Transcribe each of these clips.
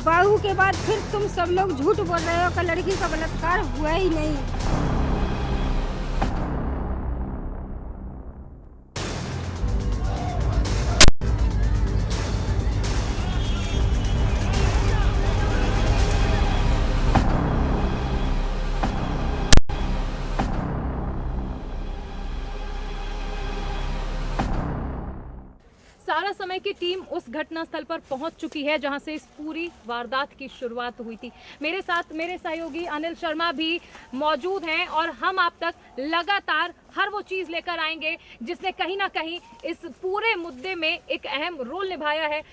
बहू के बाद फिर तुम सब लोग झूठ बोल रहे हो कि लड़की का बलात्कार हुआ ही नहीं। सारा समय की टीम उस घटना स्थल पर पहुंच चुकी है जहां से इस पूरी वारदात की शुरुआत हुई थी। मेरे साथ मेरे सहयोगी अनिल शर्मा भी मौजूद हैं और हम आप तक लगातार हर वो चीज़ लेकर आएंगे जिसने कहीं ना कहीं इस पूरे मुद्दे में एक अहम रोल निभाया है।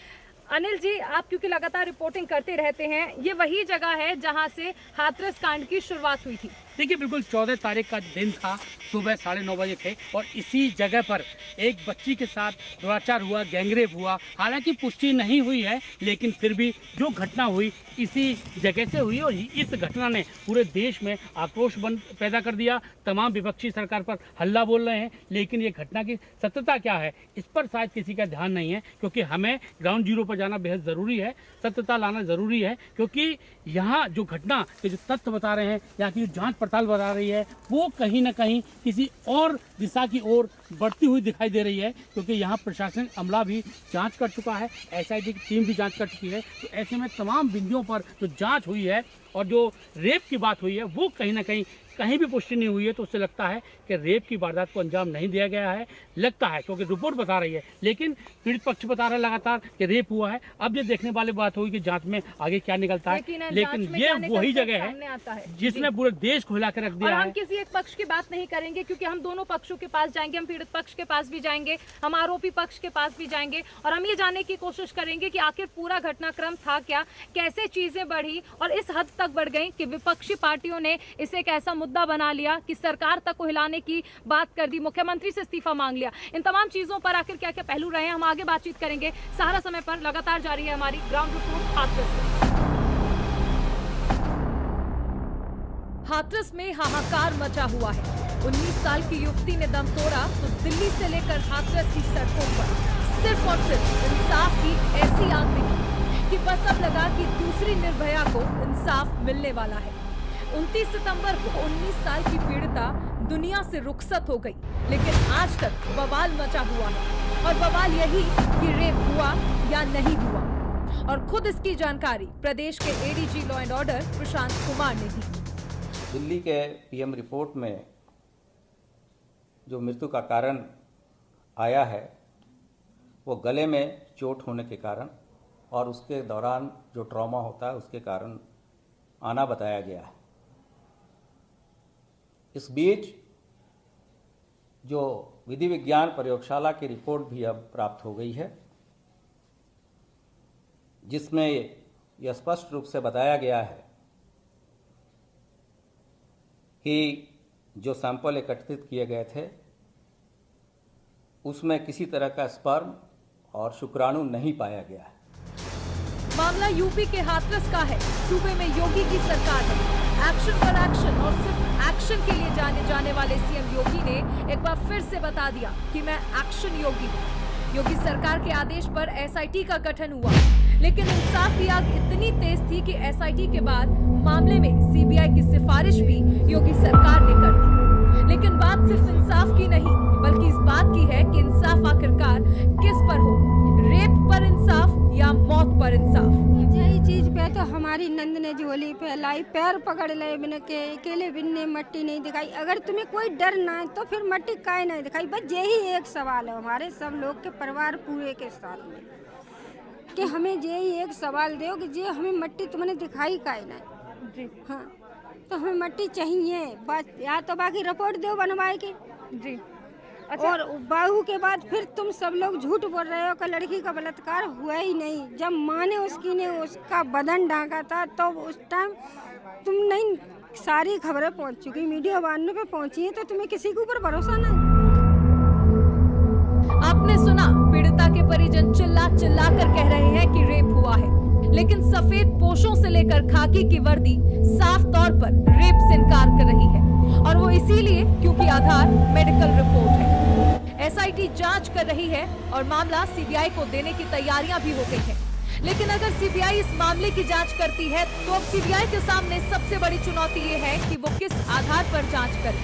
अनिल जी, आप क्योंकि लगातार रिपोर्टिंग करते रहते हैं, ये वही जगह है जहां से हाथरस कांड की शुरुआत हुई थी। देखिए, बिल्कुल 14 तारीख का दिन था, सुबह 9:30 बजे थे और इसी जगह पर एक बच्ची के साथ दुराचार हुआ, गैंगरेप हुआ। हालांकि पुष्टि नहीं हुई है, लेकिन फिर भी जो घटना हुई इसी जगह से हुई और इस घटना ने पूरे देश में आक्रोश पैदा कर दिया। तमाम विपक्षी सरकार पर हल्ला बोल रहे हैं, लेकिन ये घटना की सत्यता क्या है इस पर शायद किसी का ध्यान नहीं है, क्योंकि हमें ग्राउंड जीरो पर जाना बेहद ज़रूरी है, सत्यता लाना ज़रूरी है। क्योंकि यहाँ जो घटना के जो तथ्य बता रहे हैं, यहाँ की जो जाँच पड़ताल बता रही है, वो कहीं ना कहीं किसी और दिशा की ओर बढ़ती हुई दिखाई दे रही है। क्योंकि यहाँ प्रशासन अमला भी जांच कर चुका है, एसआईटी की टीम भी जांच कर चुकी है। तो ऐसे में तमाम बिंदुओं पर जो जांच हुई है और जो रेप की बात हुई है वो कहीं ना कहीं भी पुष्टि नहीं हुई है। तो उससे लगता है कि रेप की वारदात को अंजाम नहीं दिया गया है, लगता है, क्योंकि रिपोर्ट बता रही है, लेकिन पीड़ित पक्ष बता रहा है लगातार कि रेप हुआ है। अब ये देखने वाली बात होगी कि जांच में आगे क्या निकलता है, लेकिन ये वही जगह है जिसने पूरे देश को हिला कर रख दिया है। हम किसी एक पक्ष की बात नहीं करेंगे, क्योंकि हम दोनों पक्षों के पास जाएंगे, हम पीड़ित पक्ष के पास भी जाएंगे, हम आरोपी पक्ष के पास भी जाएंगे और हम ये जानने की कोशिश करेंगे कि आखिर पूरा घटनाक्रम था क्या, कैसे चीजें बढ़ी और इस हद तक बढ़ गई कि विपक्षी पार्टियों ने इसे एक ऐसा मुद्दा बना लिया कि सरकार तक को हिलाने की बात कर दी, मुख्यमंत्री से इस्तीफा मांग लिया। इन तमाम चीजों पर आखिर क्या क्या पहलू रहे हैं, हम आगे बातचीत करेंगे। सहारा समय पर लगातार जारी है हमारी ग्राउंड रिपोर्ट हाथरस से। हाथरस में हाहाकार मचा हुआ है। 19 साल की युवती ने दम तोड़ा तो दिल्ली से लेकर हाथरस की सड़कों पर सिर्फ और सिर्फ इंसाफ की ऐसी आग निकली कि बस अब लगा कि दूसरी निर्भया को इंसाफ मिलने वाला है। 29 सितंबर को 19 साल की पीड़िता दुनिया से रुखसत हो गई, लेकिन आज तक बवाल मचा हुआ है और बवाल यही कि रेप हुआ या नहीं हुआ। और खुद इसकी जानकारी प्रदेश के ADG law and order Prashant Kumar ने दी। दिल्ली के पीएम रिपोर्ट में जो मृत्यु का कारण आया है वो गले में चोट होने के कारण और उसके दौरान जो ट्रॉमा होता है उसके कारण आना बताया गया है। इस बीच जो विधि विज्ञान प्रयोगशाला की रिपोर्ट भी अब प्राप्त हो गई है, जिसमें यह स्पष्ट रूप से बताया गया है कि जो सैंपल एकत्रित किए गए थे उसमें किसी तरह का स्पर्म और शुक्राणु नहीं पाया गया है। मामला यूपी के हाथरस का है। सूबे में योगी की सरकार है। एक्शन पर एक्शन और सिर्फ एक्शन के लिए जाने जाने वाले सीएम योगी ने एक बार फिर से बता दिया कि मैं एक्शन योगी हूँ। योगी सरकार के आदेश पर एसआईटी का गठन हुआ, लेकिन इंसाफ की आग इतनी तेज थी कि एसआईटी के बाद मामले में सीबीआई की सिफारिश भी योगी सरकार ने कर दी। लेकिन बात सिर्फ इंसाफ की नहीं, बल्कि इस बात की है कि इंसाफ आखिरकार किस पर हो, रेप पर इंसाफ या मौत पर इंसाफ। यही चीज पे तो हमारी नंद ने झोली पे लाई, पैर पकड़ ले बिन के, अकेले बिन ने मट्टी नहीं दिखाई। अगर तुम्हें कोई डर ना है तो फिर मट्टी काहे नहीं दिखाई। बस यही एक सवाल है हमारे सब लोग के परिवार पूरे के साथ में, कि हमें यही एक सवाल दो कि जे हमें मट्टी तुमने दिखाई काहे नहीं। जी हाँ, तो हमें मट्टी चाहिए बस, या तो बाकी रिपोर्ट दो बनवाए के। जी अच्छा। और बहू के बाद फिर तुम सब लोग झूठ बोल रहे हो कि लड़की का बलात्कार हुआ ही नहीं। जब माँ ने उसका बदन ढांका था तो उस टाइम तुम नहीं, सारी खबरें पहुंच चुकी, मीडिया वालों पे पहुंची है, तो तुम्हें किसी के ऊपर भरोसा नहीं। आपने सुना, पीड़िता के परिजन चिल्ला चिल्ला कर कह रहे हैं कि रेप हुआ है, लेकिन सफेद पोशों से लेकर खाकी की वर्दी साफ तौर पर रेप से इनकार कर रही है, और वो इसीलिए क्योंकि आधार मेडिकल रिपोर्ट है। एसआईटी जांच कर रही है और मामला सीबीआई को देने की तैयारियां भी हो गई हैं। लेकिन अगर सीबीआई इस मामले की जांच करती है तो अब सीबीआई के सामने सबसे बड़ी चुनौती ये है कि वो किस आधार पर जांच करे,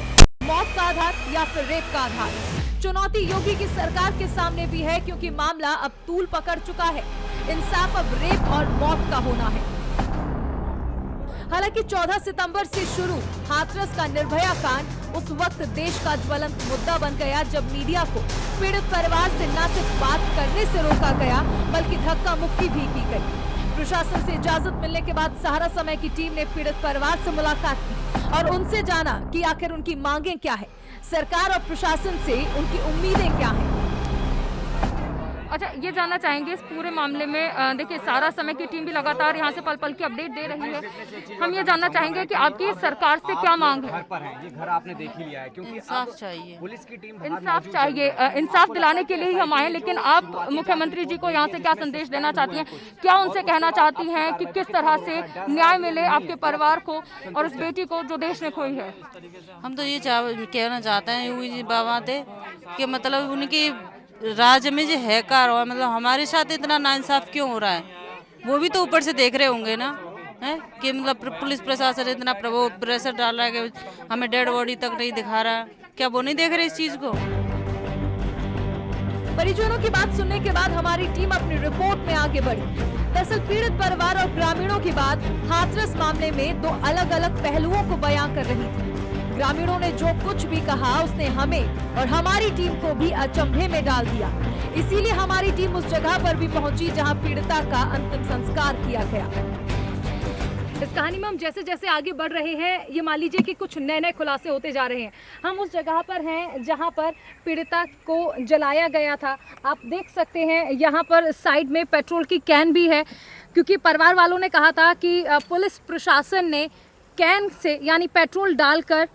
मौत का आधार या फिर रेप का आधार। चुनौती योगी की सरकार के सामने भी है क्योंकि मामला अब तूल पकड़ चुका है। इंसाफ अब रेप और मौत का होना है। हालांकि 14 सितंबर से शुरू हाथरस का निर्भया कांड उस वक्त देश का ज्वलंत मुद्दा बन गया जब मीडिया को पीड़ित परिवार से न सिर्फ बात करने से रोका गया बल्कि धक्का मुक्की भी की गई। प्रशासन से इजाजत मिलने के बाद सहारा समय की टीम ने पीड़ित परिवार से मुलाकात की और उनसे जाना कि आखिर उनकी मांगें क्या है, सरकार और प्रशासन से उनकी उम्मीदें क्या हैं। अच्छा, ये जानना चाहेंगे इस पूरे मामले में देखिए सहारा समय की टीम भी लगातार यहाँ से पल पल की अपडेट दे रही है। हम ये जानना चाहेंगे कि आपकी सरकार से क्या मांग है? घर पर है, ये घर आपने देख ही लिया है क्योंकि इंसाफ चाहिए, पुलिस की टीम इंसाफ चाहिए। इंसाफ दिलाने के लिए ही हम आए, लेकिन आप मुख्यमंत्री जी को यहाँ से क्या संदेश देना चाहती हैं? क्या उनसे कहना चाहती हैं कि किस तरह से न्याय मिले आपके परिवार को और उस बेटी को जो देश ने खोई है? हम तो ये कहना चाहते हैं योगी जी बाबा थे कि मतलब उनकी राज्य में जो है कार हुआ, मतलब हमारे साथ इतना नाइंसाफ क्यों हो रहा है, वो भी तो ऊपर से देख रहे होंगे ना, है कि मतलब पुलिस प्रशासन इतना प्रेशर डाल रहा है कि हमें डेड बॉडी तक नहीं दिखा रहा। क्या वो नहीं देख रहे इस चीज को? परिजनों की बात सुनने के बाद हमारी टीम अपनी रिपोर्ट में आगे बढ़ी। दरअसल पीड़ित परिवार और ग्रामीणों की बात हाथरस मामले में दो अलग अलग पहलुओं को बयां कर रही थी। ग्रामीणों ने जो कुछ भी कहा उसने हमें और हमारी टीम को भी अचंभे में डाल दिया। इसीलिए हमारी टीम उस जगह पर भी पहुंची जहां पीड़िता का अंतिम संस्कार किया गया। इस कहानी में हम जैसे जैसे आगे बढ़ रहे हैं, ये मान लीजिए कि कुछ नए नए खुलासे होते जा रहे हैं। हम उस जगह पर हैं जहां पर पीड़िता को जलाया गया था। आप देख सकते हैं यहाँ पर साइड में पेट्रोल की कैन भी है, क्योंकि परिवार वालों ने कहा था कि पुलिस प्रशासन ने कैन से यानी पेट्रोल डालकर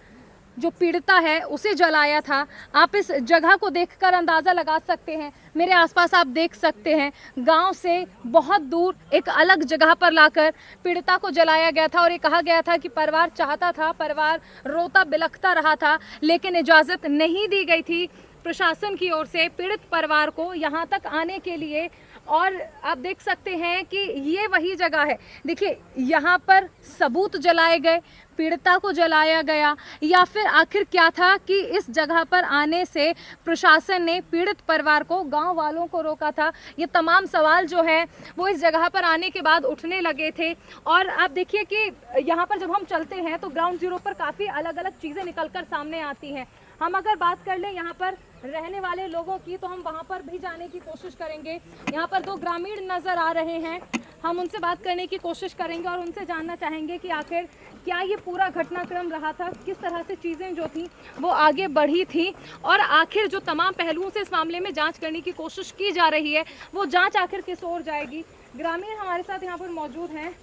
जो पीड़िता है उसे जलाया था। आप इस जगह को देखकर अंदाज़ा लगा सकते हैं। मेरे आसपास आप देख सकते हैं गांव से बहुत दूर एक अलग जगह पर लाकर पीड़िता को जलाया गया था और ये कहा गया था कि परिवार चाहता था, परिवार रोता बिलखता रहा था, लेकिन इजाज़त नहीं दी गई थी प्रशासन की ओर से पीड़ित परिवार को यहाँ तक आने के लिए। और आप देख सकते हैं कि ये वही जगह है। देखिए यहाँ पर सबूत जलाए गए, पीड़िता को जलाया गया, या फिर आखिर क्या था कि इस जगह पर आने से प्रशासन ने पीड़ित परिवार को, गांव वालों को रोका था? ये तमाम सवाल जो है वो इस जगह पर आने के बाद उठने लगे थे। और आप देखिए कि यहाँ पर जब हम चलते हैं तो ग्राउंड जीरो पर काफ़ी अलग अलग चीज़ें निकलकर सामने आती हैं। हम अगर बात कर लें यहाँ पर रहने वाले लोगों की तो हम वहाँ पर भी जाने की कोशिश करेंगे। यहाँ पर दो ग्रामीण नज़र आ रहे हैं, हम उनसे बात करने की कोशिश करेंगे और उनसे जानना चाहेंगे कि आखिर क्या ये पूरा घटनाक्रम रहा था, किस तरह से चीज़ें जो थी वो आगे बढ़ी थी और आखिर जो तमाम पहलुओं से इस मामले में जांच करने की कोशिश की जा रही है वो जांच आखिर किस ओर जाएगी। ग्रामीण हमारे साथ यहाँ पर मौजूद हैं।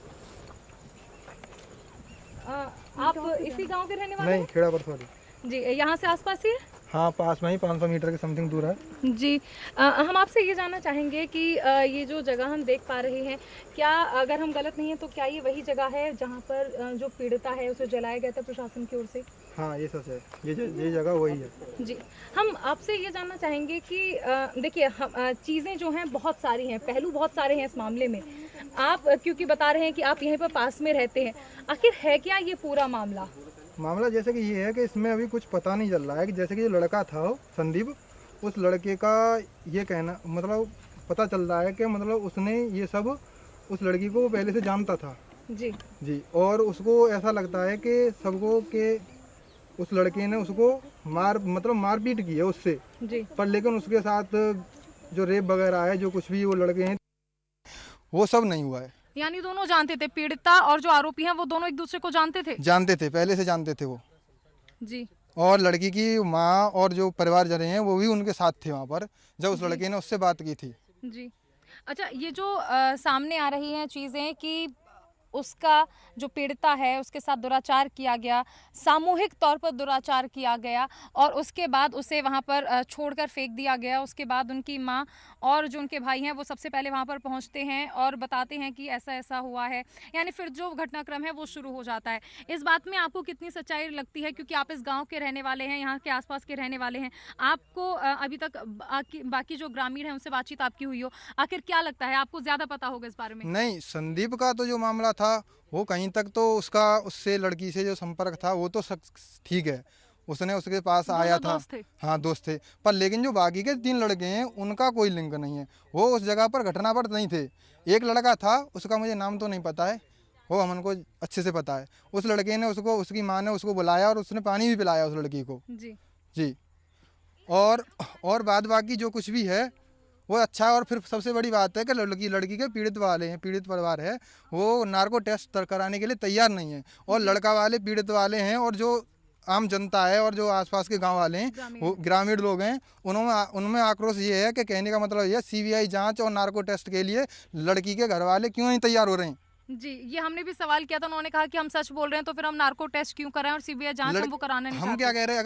आप इसी गाँव के रहने वाले? नहीं, खेड़ा पर जी, यहाँ से आसपास ही है? हाँ, पास में ही 500 मीटर के समथिंग दूर है जी। हम आपसे ये जानना चाहेंगे कि ये जो जगह हम देख पा रहे हैं, क्या अगर हम गलत नहीं हैं तो क्या ये वही जगह है जहाँ पर जो पीड़िता है उसे जलाया गया था प्रशासन की ओर से? हाँ, ये सच है, ये जगह वही है जी। हम आपसे ये जानना चाहेंगे कि देखिए चीज़ें जो हैं बहुत सारी हैं, पहलू बहुत सारे हैं इस मामले में। आप क्योंकि बता रहे हैं कि आप यहीं पर पास में रहते हैं, आखिर है क्या ये पूरा मामला? जैसे कि ये है कि इसमें अभी कुछ पता नहीं चल रहा है कि जैसे कि जो लड़का था संदीप, उस लड़के का ये कहना मतलब पता चल रहा है कि मतलब उसने ये सब उस लड़की को पहले से जानता था जी, और उसको ऐसा लगता है कि सबको के उस लड़के ने उसको मारपीट की है उससे जी, पर लेकिन उसके साथ जो रेप वगैरह है, जो कुछ भी वो लड़के हैं, वो सब नहीं हुआ है। यानी दोनों जानते थे, पीड़िता और जो आरोपी हैं वो दोनों एक दूसरे को जानते थे? जानते थे, पहले से जानते थे वो जी। और लड़की की माँ और जो परिवार जने हैं वो भी उनके साथ थे वहाँ पर जब उस लड़के ने उससे बात की थी जी। अच्छा, ये जो सामने आ रही हैं चीज़ें कि उसका जो पीड़िता है उसके साथ दुराचार किया गया, सामूहिक तौर पर दुराचार किया गया और उसके बाद उसे वहाँ पर छोड़कर फेंक दिया गया। उसके बाद उनकी माँ और जो उनके भाई हैं वो सबसे पहले वहाँ पर पहुँचते हैं और बताते हैं कि ऐसा ऐसा हुआ है, यानी फिर जो घटनाक्रम है वो शुरू हो जाता है। इस बात में आपको कितनी सच्चाई लगती है, क्योंकि आप इस गाँव के रहने वाले हैं, यहाँ के आसपास के रहने वाले हैं, आपको अभी तक बाकी जो ग्रामीण हैं उनसे बातचीत आपकी हुई हो, आखिर क्या लगता है, आपको ज़्यादा पता होगा इस बारे में? नहीं, संदीप का तो जो मामला था वो कहीं तक तो उससे लड़की से जो संपर्क था वो तो ठीक है, उसने उसके पास आया था। हाँ, दोस्त थे, पर लेकिन जो बाकी के 3 लड़के हैं उनका कोई लिंक नहीं है, वो उस जगह पर घटना पर नहीं थे। एक लड़का था, उसका मुझे नाम तो नहीं पता है, वो हमको अच्छे से पता है। उस लड़के ने उसकी माँ ने उसको बुलाया और उसने पानी भी पिलाया उस लड़की को जी। और बाद बाकी जो कुछ भी है वो अच्छा है। और फिर सबसे बड़ी बात है कि लड़की के पीड़ित परिवार है, वो नार्को टेस्ट कराने के लिए तैयार नहीं है, और लड़का वाले पीड़ित वाले हैं, और जो आम जनता है और जो आसपास के गांव वाले हैं वो ग्रामीण लोग हैं, उनमें आक्रोश ये है कि कहने का मतलब ये है सीबीआई जांच और नार्को टेस्ट के लिए लड़की के घर वाले क्यों नहीं तैयार हो रहे हैं। जी, ये हमने भी सवाल किया था, उन्होंने कहा कि हम सच बोल रहे हैं तो फिर हम नार्को टेस्ट क्यों कराएं और सीबीआई जांच हम वो कराना नहीं चाहते। हम क्या कह रहे हैं,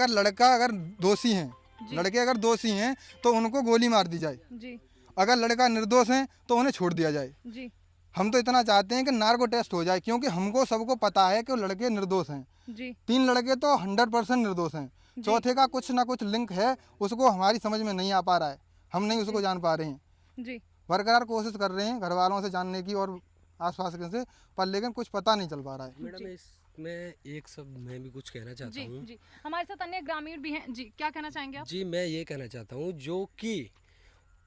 अगर दोषी हैं, लड़के अगर दोषी हैं तो उनको गोली मार दी जाए जी। अगर लड़का निर्दोष है तो उन्हें छोड़ दिया जाए जी। हम तो इतना चाहते हैं कि नार्को टेस्ट हो जाए, क्योंकि हमको सबको पता है कि वो लड़के निर्दोष हैं जी। 3 लड़के तो 100% निर्दोष हैं, चौथे का कुछ ना कुछ लिंक है, उसको हमारी समझ में नहीं आ पा रहा है, हम नहीं उसको जान पा रहे हैं जी। बरकरार कोशिश कर रहे हैं घर वालों से जानने की और आसपास से, पर लेकिन कुछ पता नहीं चल पा रहा है। मैडम इसमें एक सब मैं भी कुछ कहना चाहता हूँ जी। हमारे साथ अन्य ग्रामीण भी हैं जी, क्या कहना चाहेंगे आप? जी, मैं ये कहना चाहता हूँ जो कि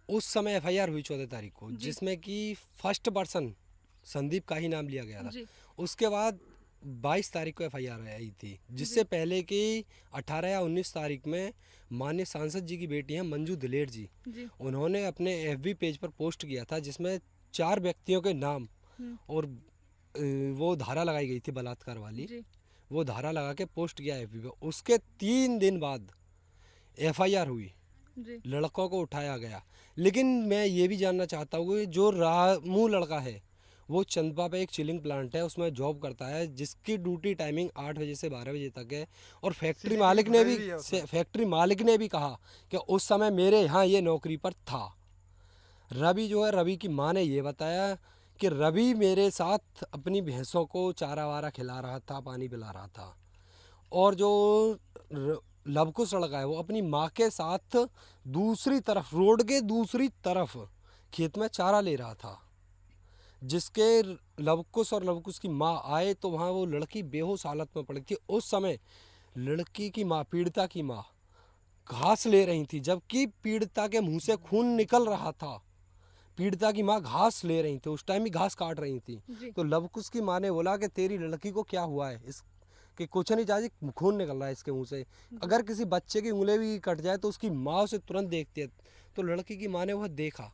उस समय एफआईआर हुई 14 तारीख को, जिसमें कि फर्स्ट पर्सन संदीप का ही नाम लिया गया था, उसके बाद 22 तारीख को एफआईआर आई थी, जिससे पहले की 18 या 19 तारीख में माननीय सांसद जी की बेटी हैं मंजू दिलेर जी, उन्होंने अपने एफबी पेज पर पोस्ट किया था, जिसमें 4 व्यक्तियों के नाम और वो धारा लगाई गई थी बलात्कार वाली, वो धारा लगा के पोस्ट किया एफबी पे। उसके 3 दिन बाद एफआईआर हुई, लड़कों को उठाया गया। लेकिन मैं ये भी जानना चाहता हूँ कि जो रामू लड़का है वो चंदपा पे एक चिलिंग प्लांट है, उसमें जॉब करता है, जिसकी ड्यूटी टाइमिंग 8 बजे से 12 बजे तक है, और फैक्ट्री मालिक ने भी कहा कि उस समय मेरे यहाँ ये नौकरी पर था। रवि जो है, रवि की माँ ने ये बताया कि रवि मेरे साथ अपनी भैंसों को चारा वारा खिला रहा था, पानी पिला रहा था, और जो लवकुश लड़का है वो अपनी माँ के साथ दूसरी तरफ, रोड के दूसरी तरफ खेत में चारा ले रहा था, जिसके लवकुश और लवकुश की माँ आए तो वहाँ वो लड़की बेहोश हालत में पड़ी थी। उस समय लड़की की माँ, पीड़िता की माँ घास ले रही थी, जबकि पीड़िता के मुंह से खून निकल रहा था। पीड़िता की माँ घास ले रही थी, उस टाइम भी घास काट रही थी। तो लवकुश की माँ ने बोला कि तेरी लड़की को क्या हुआ है, कि कुछ नहीं चाची, खून निकल रहा है इसके मुंह से। अगर किसी बच्चे की उंगली भी कट जाए तो उसकी माँ उसे तुरंत देखती है। तो लड़की की माँ ने वह देखा,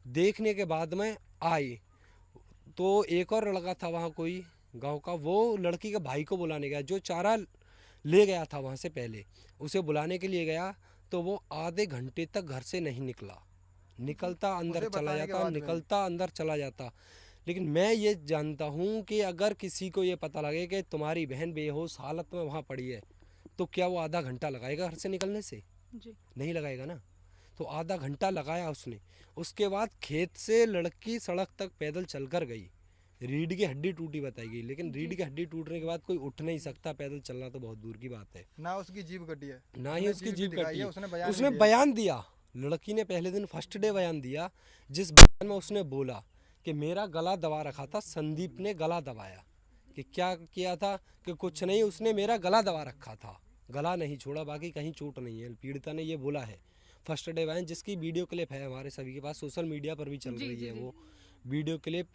देखने के बाद में आई तो एक और लड़का था वहाँ कोई गांव का, वो लड़की के भाई को बुलाने गया, जो चारा ले गया था वहाँ से पहले, उसे बुलाने के लिए गया तो वो आधे घंटे तक घर से नहीं निकला, निकलता अंदर चला जाता, निकलता अंदर चला जाता। लेकिन मैं ये जानता हूँ कि अगर किसी को ये पता लगे कि तुम्हारी बहन बेहोश हालत में वहाँ पड़ी है, तो क्या वो आधा घंटा लगाएगा घर से निकलने से? नहीं लगाएगा ना। तो आधा घंटा लगाया उसने। उसके बाद खेत से लड़की सड़क तक पैदल चलकर गई, रीढ़ की हड्डी टूटी बताई गई, लेकिन रीढ़ की हड्डी टूटने के बाद कोई उठ नहीं सकता, पैदल चलना तो बहुत दूर की बात है। ना उसकी जीभ कटी है, ना ही उसकी जीभ कटी है। उसने बयान दिया, लड़की ने पहले दिन फर्स्ट डे बयान दिया, जिस बयान में उसने बोला कि मेरा गला दबा रखा था, संदीप ने गला दबाया। कि क्या किया था? कि कुछ नहीं, उसने मेरा गला दबा रखा था, गला नहीं छोड़ा, बाकी कहीं चोट नहीं है। पीड़िता ने ये बोला है फर्स्ट डे बयान, जिसकी वीडियो क्लिप है हमारे सभी के पास, सोशल मीडिया पर भी चल रही है वो वीडियो क्लिप।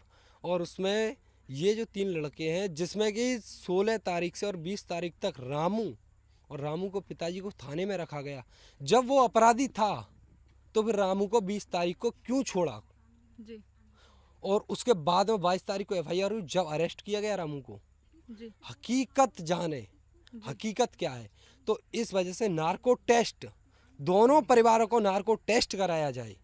और उसमें ये जो 3 लड़के हैं, जिसमें कि 16 तारीख से और 20 तारीख तक रामू को पिताजी को थाने में रखा गया। जब वो अपराधी था तो फिर रामू को 20 तारीख को क्यों छोड़ा जी? और उसके बाद में 22 तारीख को एफआईआर हुई, जब अरेस्ट किया गया रामू को जी। हकीकत जाने, हकीकत क्या है। तो इस वजह से नार्को टेस्ट, दोनों परिवारों को नार्को टेस्ट कराया जाए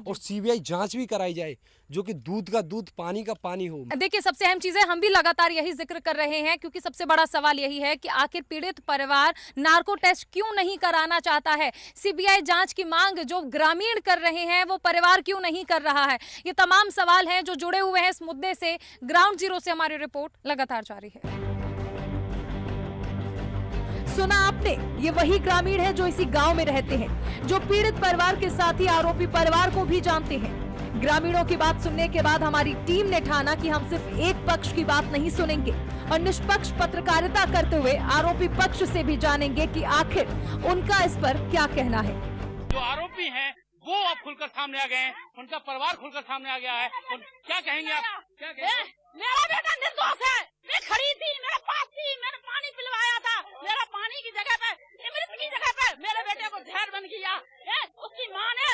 और सीबीआई जांच भी कराई जाए, जो कि दूध का दूध पानी का पानी हो। देखिए, सबसे अहम चीज है, हम भी लगातार यही जिक्र कर रहे हैं, क्योंकि सबसे बड़ा सवाल यही है कि आखिर पीड़ित परिवार नार्को टेस्ट क्यों नहीं कराना चाहता है। सीबीआई जांच की मांग जो ग्रामीण कर रहे हैं वो परिवार क्यों नहीं कर रहा है। ये तमाम सवाल हैं जो जुड़े हुए हैं इस मुद्दे से। ग्राउंड जीरो से हमारी रिपोर्ट लगातार जारी है। सुना आपने, ये वही ग्रामीण है जो इसी गांव में रहते हैं, जो पीड़ित परिवार के साथ ही आरोपी परिवार को भी जानते हैं। ग्रामीणों की बात सुनने के बाद हमारी टीम ने ठाना कि हम सिर्फ एक पक्ष की बात नहीं सुनेंगे और निष्पक्ष पत्रकारिता करते हुए आरोपी पक्ष से भी जानेंगे कि आखिर उनका इस पर क्या कहना है। जो आरोपी हैं वो अब खुलकर सामने आ गए हैं, उनका परिवार खुलकर सामने आ गया है। क्या कहेंगे आप? क्या कहेंगे? मेरा बेटा निर्दोष है, मैं खड़ी थी, मेरे पास थी, मैंने पानी पिलवाया था, मेरा पानी की जगह पे, अमृत की जगह पे मेरे बेटे को जहर बन गया। उसकी माँ ने,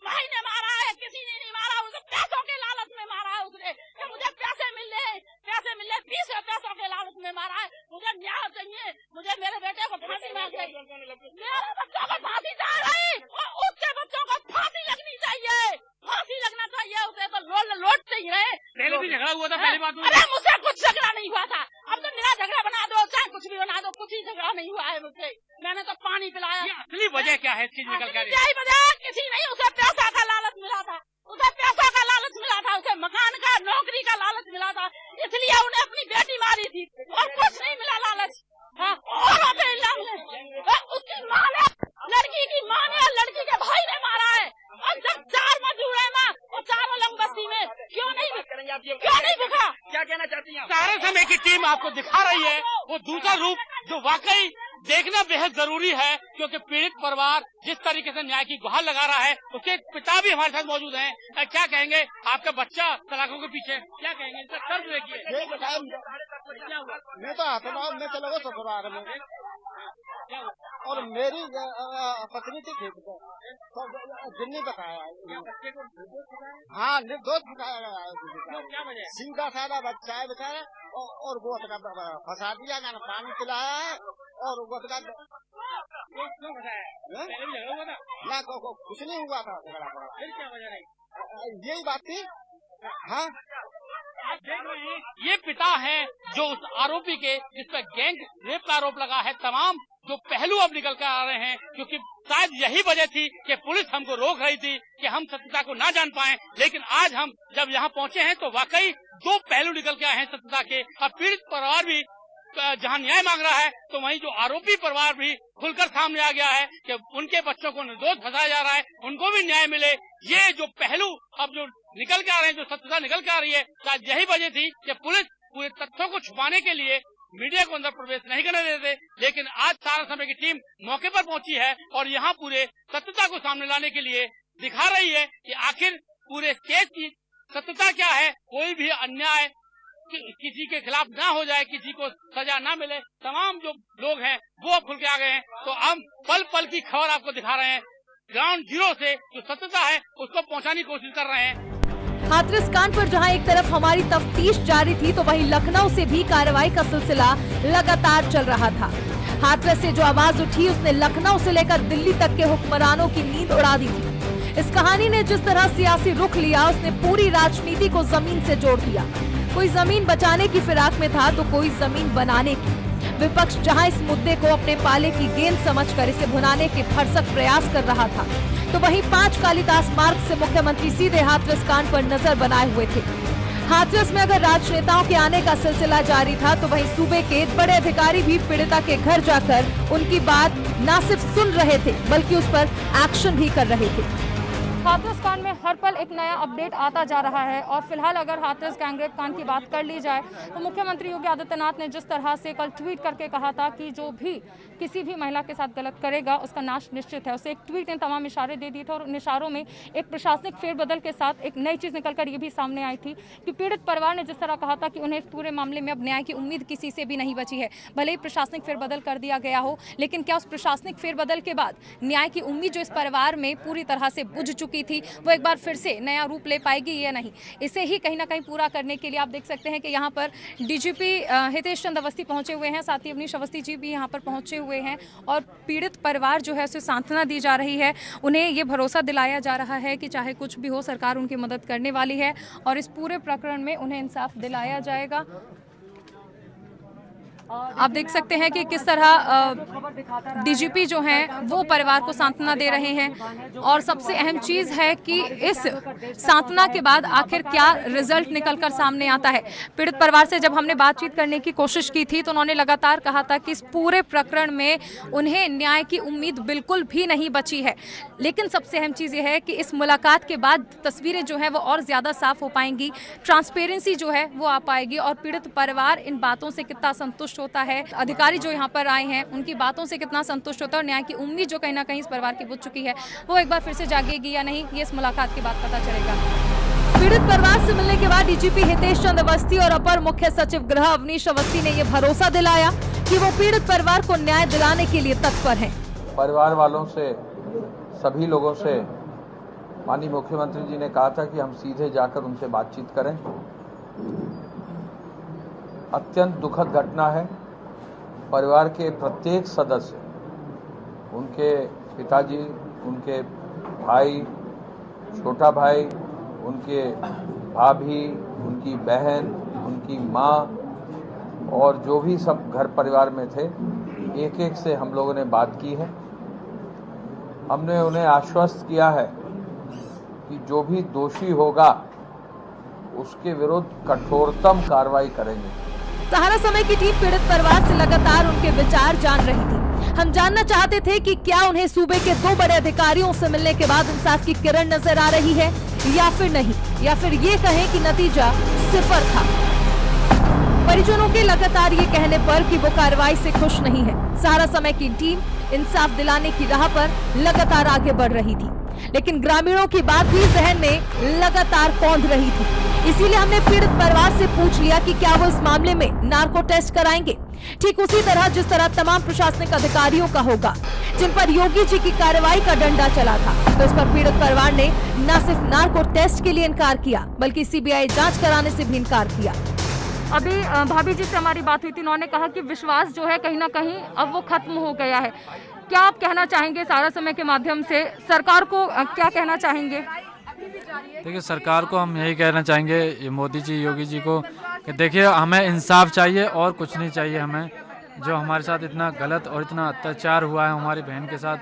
भाई ने मारा है, किसी ने नहीं मारा, उसे पैसों के लालच में मारा है उसने। मुझे पैसे मिल रहे, 20 पैसों के लालच में मारा है। मुझे न्याय चाहिए, मुझे मेरे बेटे को फांसी मिल गई, मेरे बच्चों को फांसी जा रही, उसके बच्चों को फांसी लगनी चाहिए, फांसी लगना चाहिए उसे, तो लौटते ही रहे। पहले भी झगड़ा हुआ था, पहली बात। अरे मुझसे कुछ झगड़ा नहीं हुआ था, अब तो मेरा झगड़ा बना दो, चाहे कुछ भी बना दो, कुछ ही झगड़ा नहीं हुआ है मुझसे। मैंने तो पानी पिलाया। असली वजह क्या है? यही वजह किसी नहीं, उसे पैसा का लालच मिला था, उसे पैसा का लालच मिला था, उसे मकान का, नौकरी का लालच मिला था, इसलिए उन्हें अपनी बेटी मारी थी, और कुछ नहीं मिला लालच। उसकी माँ ने, लड़की की माँ ने, लड़की के भाई ने मारा है। और जब 4 मजदूर है ना, वो चारों लंग बस्ती में क्यों नहीं भुखा? क्या कहना चाहती हैं? सारे समय की टीम आपको दिखा रही है वो दूसरा रूप, जो वाकई देखना बेहद जरूरी है, क्योंकि पीड़ित परिवार जिस तरीके से न्याय की गुहार लगा रहा है, उसके पिता भी हमारे साथ मौजूद हैं। क्या कहेंगे? आपका बच्चा सलाखों के पीछे, क्या कहेंगे? इसका दर्द देखिए। मैं तो हाथों में चला गया ससुराल में, और मेरी पत्नी थी खेत में, जिन्नी बताया, हाँ निर्दोष बताया गया, सीधा साधा बच्चा है बेचारा, और वो फंसा दिया, मैंने पानी पिलाया है, और वो ना कुछ नहीं हुआ था। फिर क्या वजह रही? यही बात थी। हाँ, ये पिता है जो उस आरोपी के, जिस पर गैंग रेप का आरोप लगा है, तमाम जो पहलू अब निकल कर आ रहे हैं, क्योंकि शायद यही वजह थी कि पुलिस हमको रोक रही थी कि हम सत्यता को ना जान पाएं। लेकिन आज हम जब यहाँ पहुँचे हैं तो वाकई 2 पहलू निकल के आए हैं सत्यता के। और पीड़ित परिवार भी जहाँ न्याय मांग रहा है, तो वहीं जो आरोपी परिवार भी खुलकर सामने आ गया है कि उनके बच्चों को निर्दोष फंसाया जा रहा है, उनको भी न्याय मिले। ये जो पहलू अब जो निकल के आ रहे हैं, जो सत्यता निकल के आ रही है, शायद यही वजह थी कि पुलिस पूरे तथ्यों को छुपाने के लिए मीडिया को अंदर प्रवेश नहीं करने देते। लेकिन आज सारा समय की टीम मौके पर पहुंची है और यहाँ पूरे सत्यता को सामने लाने के लिए दिखा रही है कि आखिर पूरे केस की सत्यता क्या है। कोई भी अन्याय किसी के खिलाफ ना हो जाए, किसी को सजा ना मिले। तमाम जो लोग हैं वो अब खुल के आ गए हैं। तो हम पल पल की खबर आपको दिखा रहे हैं। ग्राउंड जीरो से जो सत्यता है उसको पहुंचाने की कोशिश कर रहे हैं। हाथरस कांड पर जहां एक तरफ हमारी तफ्तीश जारी थी, तो वहीं लखनऊ से भी कार्रवाई का सिलसिला लगातार चल रहा था। हाथरस से जो आवाज उठी उसने लखनऊ से लेकर दिल्ली तक के हुक्मरानों की नींद उड़ा दी थी। इस कहानी ने जिस तरह सियासी रुख लिया, उसने पूरी राजनीति को जमीन से जोड़ दिया। कोई जमीन बचाने की फिराक में था तो कोई जमीन बनाने की। विपक्ष जहां इस मुद्दे को अपने पाले की गेंद समझकर इसे भुनाने के भरसक प्रयास कर रहा था, तो वहीं 5 कालिदास मार्ग से मुख्यमंत्री सीधे हाथरस कांड पर नजर बनाए हुए थे। हाथरस में अगर राजनेताओं के आने का सिलसिला जारी था, तो वहीं सूबे के बड़े अधिकारी भी पीड़िता के घर जाकर उनकी बात न सिर्फ सुन रहे थे बल्कि उस पर एक्शन भी कर रहे थे। हाथरस कांड में हर पल एक नया अपडेट आता जा रहा है और फिलहाल अगर हाथरस गैंगरेप कांड की बात कर ली जाए, तो मुख्यमंत्री योगी आदित्यनाथ ने जिस तरह से कल ट्वीट करके कहा था कि जो भी किसी भी महिला के साथ गलत करेगा उसका नाश निश्चित है, उसे एक ट्वीट ने तमाम इशारे दे दिए थे। और उन इशारों में एक प्रशासनिक फेरबदल के साथ एक नई चीज़ निकलकर ये भी सामने आई थी कि पीड़ित परिवार ने जिस तरह कहा था कि उन्हें इस पूरे मामले में अब न्याय की उम्मीद किसी से भी नहीं बची है। भले ही प्रशासनिक फेरबदल कर दिया गया हो, लेकिन क्या उस प्रशासनिक फेरबदल के बाद न्याय की उम्मीद जो इस परिवार में पूरी तरह से बुझ चुकी चुकी थी वो एक बार फिर से नया रूप ले पाएगी या नहीं, इसे ही कहीं ना कहीं पूरा करने के लिए आप देख सकते हैं कि यहाँ पर डीजीपी हितेश चंद्र अवस्थी पहुंचे हुए हैं, साथ ही अवनीश अवस्थी जी भी यहाँ पर पहुंचे हुए हैं और पीड़ित परिवार जो है उसे सांत्वना दी जा रही है। उन्हें ये भरोसा दिलाया जा रहा है कि चाहे कुछ भी हो सरकार उनकी मदद करने वाली है और इस पूरे प्रकरण में उन्हें इंसाफ दिलाया जाएगा। आप देख सकते हैं कि किस तरह डीजीपी जो हैं वो परिवार को सांत्वना दे रहे हैं और सबसे अहम चीज़ है कि इस सांत्वना के बाद आखिर क्या रिजल्ट निकलकर सामने आता है। पीड़ित परिवार से जब हमने बातचीत करने की कोशिश की थी तो उन्होंने लगातार कहा था कि इस पूरे प्रकरण में उन्हें न्याय की उम्मीद बिल्कुल भी नहीं बची है, लेकिन सबसे अहम चीज़ ये है कि इस मुलाकात के बाद तस्वीरें जो है वो और ज़्यादा साफ हो पाएंगी, ट्रांसपेरेंसी जो है वो आ पाएगी और पीड़ित परिवार इन बातों से कितना संतुष्ट होता है, अधिकारी जो यहाँ पर आए हैं उनकी बातों से कितना संतुष्ट होता है और न्याय की उम्मीद जो कहीं ना कहीं इस परिवार की बुझ चुकी है वो एक बार फिर से जागेगी या नहीं, ये इस मुलाकात के बाद पता चलेगा। पीड़ित परिवार से मिलने के बाद डीजीपी हितेश चंद्र अवस्थी और अपर मुख्य सचिव गृह अवनीश अवस्थी ने यह भरोसा दिलाया कि वो पीड़ित परिवार को न्याय दिलाने के लिए तत्पर हैं। परिवार वालों से, सभी लोगों से माननीय मुख्यमंत्री जी ने कहा था कि हम सीधे जाकर उनसे बातचीत करें। अत्यंत दुखद घटना है। परिवार के प्रत्येक सदस्य, उनके पिताजी, उनके भाई, छोटा भाई, उनके भाभी, उनकी बहन, उनकी माँ और जो भी सब घर परिवार में थे, एक एक से हम लोगों ने बात की है। हमने उन्हें आश्वस्त किया है कि जो भी दोषी होगा उसके विरुद्ध कठोरतम कार्रवाई करेंगे। सहारा समय की टीम पीड़ित परिवार से लगातार उनके विचार जान रही थी। हम जानना चाहते थे कि क्या उन्हें सूबे के 2 बड़े अधिकारियों से मिलने के बाद इंसाफ की किरण नजर आ रही है या फिर नहीं, या फिर ये कहें कि नतीजा 0 था। परिजनों के लगातार ये कहने पर कि वो कार्रवाई से खुश नहीं है। सहारा समय की टीम इंसाफ दिलाने की राह पर लगातार आगे बढ़ रही थी, लेकिन ग्रामीणों की बात भी जहन में लगातार कौंध रही थी। इसीलिए हमने पीड़ित परिवार से पूछ लिया कि क्या वो इस मामले में नार्को टेस्ट कराएंगे, ठीक उसी तरह जिस तरह तमाम प्रशासनिक अधिकारियों का होगा जिन पर योगी जी की कार्रवाई का डंडा चला था। तो इस पर पीड़ित परिवार ने न सिर्फ नार्को टेस्ट के लिए इनकार किया बल्कि सीबीआई जांच कराने से भी इनकार किया। अभी भाभी जी से हमारी बात हुई थी, उन्होंने कहा कि विश्वास जो है कहीं ना कहीं अब वो खत्म हो गया है। क्या आप कहना चाहेंगे सहारा समय के माध्यम से सरकार को, क्या कहना चाहेंगे? देखिए, सरकार को हम यही कहना चाहेंगे, मोदी जी, योगी जी को, कि देखिए हमें इंसाफ चाहिए और कुछ नहीं चाहिए। हमें जो हमारे साथ इतना गलत और इतना अत्याचार हुआ है हमारी बहन के साथ,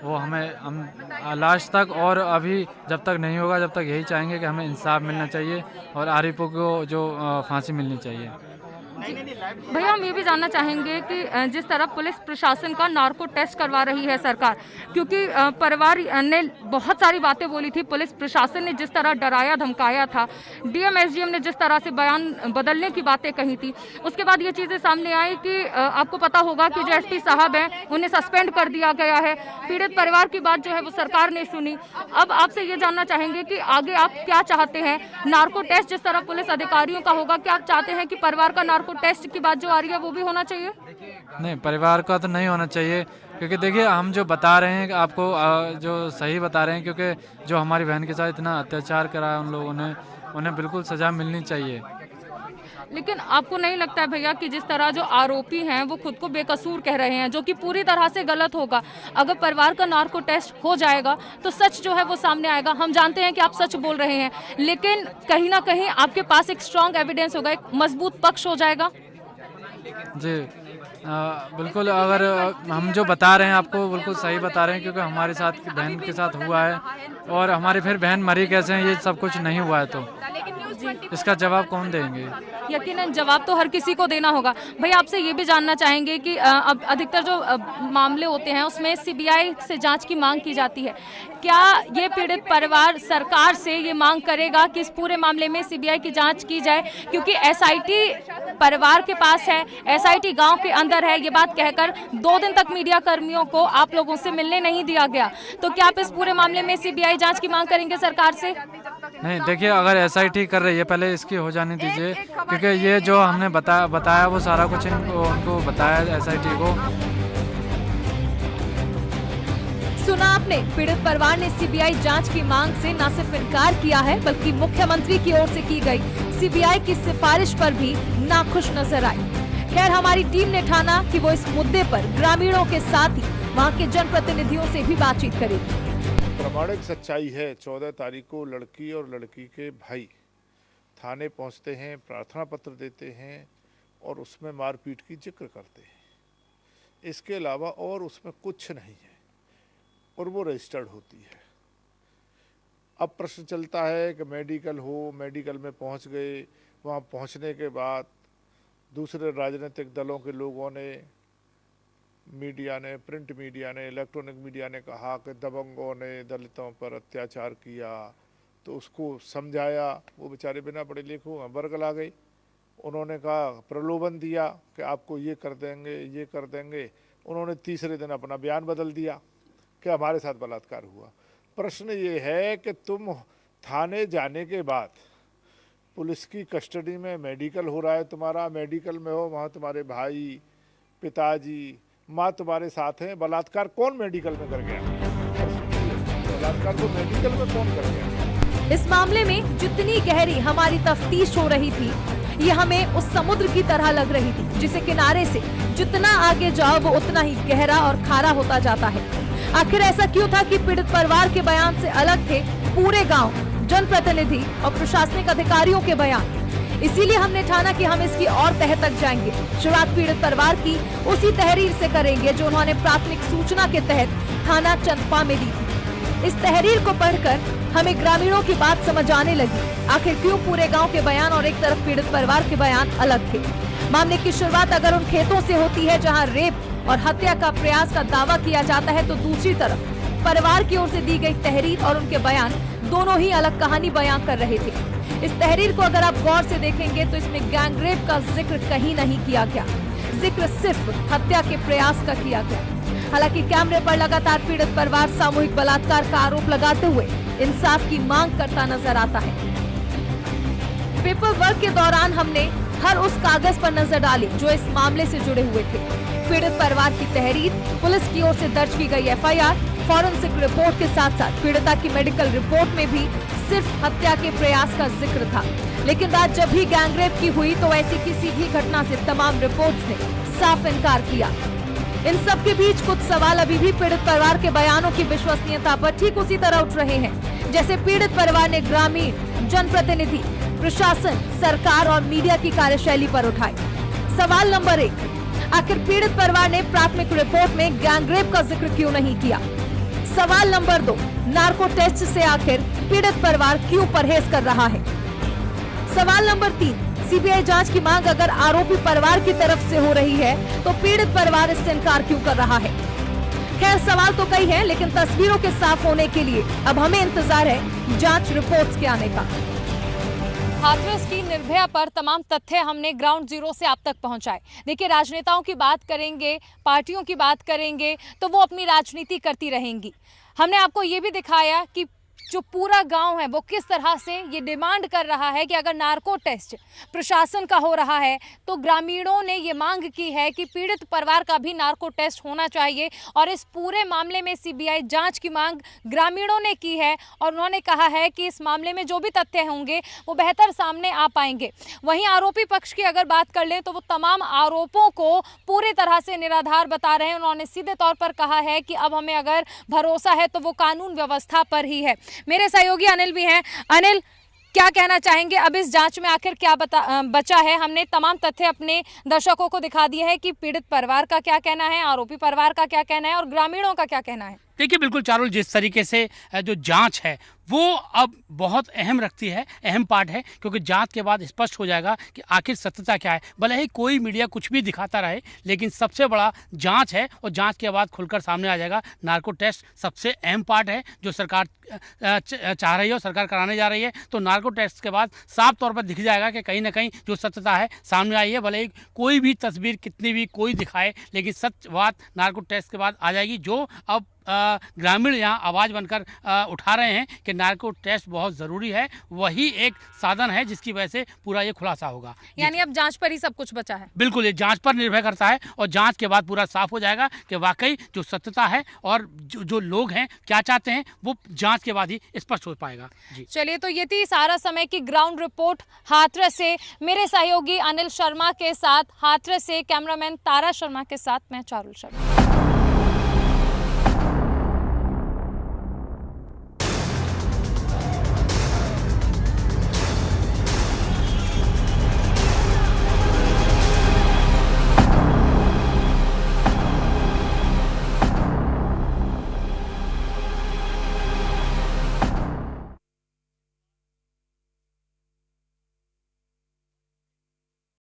वो हम लास्ट तक और अभी जब तक नहीं होगा जब तक यही चाहेंगे कि हमें इंसाफ मिलना चाहिए और आरोपियों को जो फांसी मिलनी चाहिए। भैया, हम ये भी जानना चाहेंगे कि जिस तरह पुलिस प्रशासन का नार्को टेस्ट करवा रही है सरकार, क्योंकि परिवार ने बहुत सारी बातें बोली थी, पुलिस प्रशासन ने जिस तरह डराया धमकाया था, डीएम एसडीएम ने जिस तरह से बयान बदलने की बातें कही थी, उसके बाद ये चीज़ें सामने आई कि आपको पता होगा कि जो एसपी साहब हैं उन्हें सस्पेंड कर दिया गया है। पीड़ित परिवार की बात जो है वो सरकार ने सुनी। अब आपसे ये जानना चाहेंगे कि आगे आप क्या चाहते हैं? नार्को टेस्ट जिस तरह पुलिस अधिकारियों का होगा, क्या आप चाहते हैं कि परिवार का नार्को टेस्ट की बात जो आ रही है वो भी होना चाहिए? नहीं, परिवार का तो नहीं होना चाहिए, क्योंकि देखिए हम जो बता रहे हैं आपको जो सही बता रहे हैं, क्योंकि जो हमारी बहन के साथ इतना अत्याचार करा है उन लोगों ने, उन्हें बिल्कुल सजा मिलनी चाहिए। लेकिन आपको नहीं लगता है भैया कि जिस तरह जो आरोपी हैं वो खुद को बेकसूर कह रहे हैं, जो कि पूरी तरह से गलत होगा? अगर परिवार का नार्को टेस्ट हो जाएगा तो सच जो है वो सामने आएगा। हम जानते हैं कि आप सच बोल रहे हैं, लेकिन कहीं ना कहीं आपके पास एक स्ट्रॉन्ग एविडेंस होगा, एक मजबूत पक्ष हो जाएगा। जी बिल्कुल, अगर हम जो बता रहे हैं आपको बिल्कुल सही बता रहे हैं, क्योंकि हमारे साथ बहन के साथ हुआ है और हमारी फिर बहन मरी कैसे हैं, ये सब कुछ नहीं हुआ है, तो इसका जवाब कौन देंगे? यकीनन जवाब तो हर किसी को देना होगा। भैया, आपसे ये भी जानना चाहेंगे कि अब अधिकतर जो मामले होते हैं उसमें सीबीआई से जांच की मांग की जाती है। क्या ये पीड़ित परिवार सरकार से ये मांग करेगा कि इस पूरे मामले में सीबीआई की जांच की जाए? क्योंकि एसआईटी परिवार के पास है, एसआईटी गांव के अंदर है, ये बात कहकर 2 दिन तक मीडिया कर्मियों को आप लोगों से मिलने नहीं दिया गया। तो क्या आप इस पूरे मामले में सीबीआई जांच की मांग करेंगे सरकार से? नहीं, देखिए, अगर एसआईटी कर रही है पहले इसकी हो जाने दीजिए, क्योंकि ये जो हमने बताया वो सारा कुछ उनको बताया एसआईटी को। सुना आपने, पीड़ित परिवार ने सीबीआई जांच की मांग से न सिर्फ इनकार किया है बल्कि मुख्यमंत्री की ओर से की गई सीबीआई की सिफारिश पर भी नाखुश नजर आई। खैर, हमारी टीम ने ठाना कि वो इस मुद्दे पर ग्रामीणों के साथ ही वहाँ के जनप्रतिनिधियों से भी बातचीत करेगी। प्रामाणिक सच्चाई है, 14 तारीख को लड़की और लड़की के भाई थाने पहुंचते हैं, प्रार्थना पत्र देते हैं और उसमें मारपीट की जिक्र करते हैं। इसके अलावा और उसमें कुछ नहीं है और वो रजिस्टर्ड होती है। अब प्रश्न चलता है कि मेडिकल हो, मेडिकल में पहुंच गए, वहां पहुंचने के बाद दूसरे राजनीतिक दलों के लोगों ने, मीडिया ने, प्रिंट मीडिया ने, इलेक्ट्रॉनिक मीडिया ने कहा कि दबंगों ने दलितों पर अत्याचार किया, तो उसको समझाया। वो बेचारे बिना पढ़े लिखे बरगला गए। उन्होंने कहा, प्रलोभन दिया कि आपको ये कर देंगे, ये कर देंगे। उन्होंने तीसरे दिन अपना बयान बदल दिया कि हमारे साथ बलात्कार हुआ। प्रश्न ये है कि तुम थाने जाने के बाद पुलिस की कस्टडी में मेडिकल हो रहा है, तुम्हारा मेडिकल में हो, वहाँ तुम्हारे भाई, पिताजी, माँ तुम्हारे साथ हैं, बलात्कार कौन मेडिकल में कर गया? बलात्कार तो मेडिकल में कौन कर गया? इस मामले में जितनी गहरी हमारी तफ्तीश हो रही थी, ये हमें उस समुद्र की तरह लग रही थी जिसे किनारे से जितना आगे जाओ वो उतना ही गहरा और खारा होता जाता है। आखिर ऐसा क्यों था कि पीड़ित परिवार के बयान से अलग थे पूरे गांव, जनप्रतिनिधि और प्रशासनिक अधिकारियों के बयान? इसीलिए हमने ठाना कि हम इसकी और तह तक जाएंगे। शुरुआत पीड़ित परिवार की उसी तहरीर से करेंगे जो उन्होंने प्राथमिक सूचना के तहत थाना चंदपा में दी थी। इस तहरीर को पढ़कर हमें ग्रामीणों की बात समझ आने लगी। आखिर क्यों पूरे गांव के बयान और एक तरफ पीड़ित परिवार के बयान अलग थे। मामले की शुरुआत अगर उन खेतों से होती है जहां रेप और हत्या का प्रयास का दावा किया जाता है, तो दूसरी तरफ परिवार की ओर से दी गई तहरीर और उनके बयान दोनों ही अलग कहानी बयां कर रहे थे। इस तहरीर को अगर आप गौर से देखेंगे तो इसमें गैंगरेप का जिक्र कहीं नहीं किया गया, जिक्र सिर्फ हत्या के प्रयास का किया गया। हालांकि कैमरे पर लगातार पीड़ित परिवार सामूहिक बलात्कार का आरोप लगाते हुए इंसाफ की मांग करता नजर आता है। पेपर वर्क के दौरान हमने हर उस कागज पर नजर डाली जो इस मामले से जुड़े हुए थे। पीड़ित परिवार की तहरीर, पुलिस की ओर से दर्ज की गई एफआईआर, फॉरेंसिक रिपोर्ट के साथ साथ पीड़िता की मेडिकल रिपोर्ट में भी सिर्फ हत्या के प्रयास का जिक्र था। लेकिन बात जब भी गैंगरेप की हुई तो ऐसी किसी भी घटना से तमाम रिपोर्ट्स ने साफ इनकार किया। इन सब के बीच कुछ सवाल अभी भी पीड़ित परिवार के बयानों की विश्वसनीयता पर ठीक उसी तरह उठ रहे हैं जैसे पीड़ित परिवार ने ग्रामीण, जनप्रतिनिधि, प्रशासन, सरकार और मीडिया की कार्यशैली पर उठाए। सवाल नंबर 1, आखिर पीड़ित परिवार ने प्राथमिक रिपोर्ट में गैंगरेप का जिक्र क्यों नहीं किया? सवाल नंबर 2, नार्को टेस्ट से आखिर पीड़ित परिवार क्यों परहेज कर रहा है? सवाल नंबर 3, सीबीआई जांच की मांग अगर आरोपी परिवार की तरफ से हो रही है तो पीड़ित परिवार इससे इनकार क्यों कर रहा है? खैर, सवाल तो कई हैं, लेकिन तस्वीरों के साफ होने के लिए अब हमें इंतजार है जांच रिपोर्ट्स के आने का। हाथरस की निर्भया पर तमाम तथ्य हमने ग्राउंड जीरो से आप तक पहुंचाए। देखिए, राजनेताओं की बात करेंगे, पार्टियों की बात करेंगे तो वो अपनी राजनीति करती रहेंगी। हमने आपको ये भी दिखाया कि जो पूरा गांव है वो किस तरह से ये डिमांड कर रहा है कि अगर नार्को टेस्ट प्रशासन का हो रहा है तो ग्रामीणों ने ये मांग की है कि पीड़ित परिवार का भी नार्को टेस्ट होना चाहिए। और इस पूरे मामले में सीबीआई जांच की मांग ग्रामीणों ने की है और उन्होंने कहा है कि इस मामले में जो भी तथ्य होंगे वो बेहतर सामने आ पाएंगे। वहीं आरोपी पक्ष की अगर बात कर लें तो वो तमाम आरोपों को पूरी तरह से निराधार बता रहे हैं। उन्होंने सीधे तौर पर कहा है कि अब हमें अगर भरोसा है तो वो कानून व्यवस्था पर ही है। मेरे सहयोगी अनिल भी हैं। अनिल, क्या कहना चाहेंगे अब इस जांच में आखिर क्या बचा है? हमने तमाम तथ्य अपने दर्शकों को दिखा दिए हैं कि पीड़ित परिवार का क्या कहना है, आरोपी परिवार का क्या कहना है और ग्रामीणों का क्या कहना है। देखिए, बिल्कुल चारुल, जिस तरीके से जो जांच है वो अब बहुत अहम रखती है, अहम पार्ट है, क्योंकि जांच के बाद स्पष्ट हो जाएगा कि आखिर सत्यता क्या है। भले ही कोई मीडिया कुछ भी दिखाता रहे, लेकिन सबसे बड़ा जांच है और जांच के बाद खुलकर सामने आ जाएगा। नार्को टेस्ट सबसे अहम पार्ट है जो सरकार चाह रही है और सरकार कराने जा रही है। तो नार्को टेस्ट के बाद साफ तौर पर दिख जाएगा कि कहीं ना कहीं जो सत्यता है सामने आई है। भले ही कोई भी तस्वीर कितनी भी कोई दिखाए, लेकिन सच बात नार्को टेस्ट के बाद आ जाएगी, जो अब ग्रामीण यहाँ आवाज़ बनकर उठा रहे हैं कि नार्को टेस्ट बहुत ज़रूरी है, वही एक साधन है जिसकी वजह से पूरा ये खुलासा होगा। यानी अब जांच पर ही सब कुछ बचा है। बिल्कुल, ये जांच पर निर्भर करता है और जांच के बाद पूरा साफ हो जाएगा कि वाकई जो सत्यता है और जो लोग हैं क्या चाहते हैं वो जांच के बाद ही स्पष्ट हो पाएगा। जी चलिए, तो ये थी सारा समय की ग्राउंड रिपोर्ट हाथरस से। मेरे सहयोगी अनिल शर्मा के साथ, हाथरस से कैमरामैन तारा शर्मा के साथ मैं चारुल शर्मा।